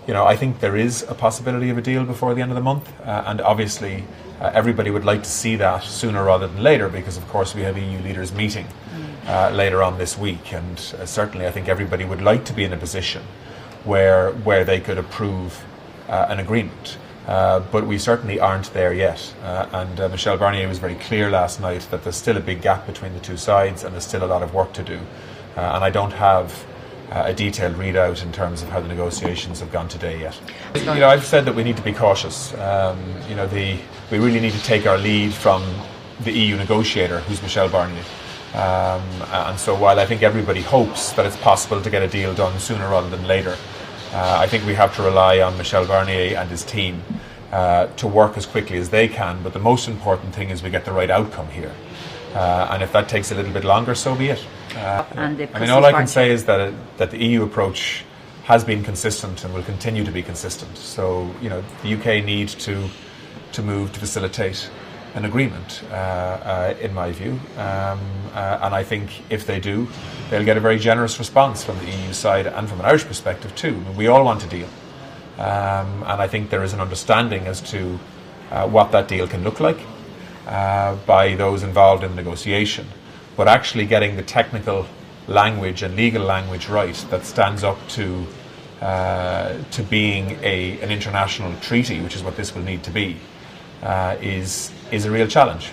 I think there is a possibility of a deal before the end of the month, and obviously everybody would like to see that sooner rather than later, because of course we have EU leaders meeting later on this week, and certainly I think everybody would like to be in a position where they could approve an agreement. But we certainly aren't there yet. And Michel Barnier was very clear last night that there's still a big gap between the two sides and there's still a lot of work to do. And I don't have a detailed readout in terms of how the negotiations have gone today yet. I've said that we need to be cautious. We really need to take our lead from the EU negotiator, who's Michel Barnier. And so while I think everybody hopes that it's possible to get a deal done sooner rather than later, I think we have to rely on Michel Barnier and his team to work as quickly as they can, but the most important thing is we get the right outcome here. And if that takes a little bit longer, so be it. All I can say is that the EU approach has been consistent and will continue to be consistent. So, the UK needs to move to facilitate an agreement, in my view. And I think if they do, they'll get a very generous response from the EU side and from an Irish perspective too. We all want a deal. And I think there is an understanding as to what that deal can look like by those involved in the negotiation. But actually getting the technical language and legal language right that stands up to being an international treaty, which is what this will need to be, is a real challenge.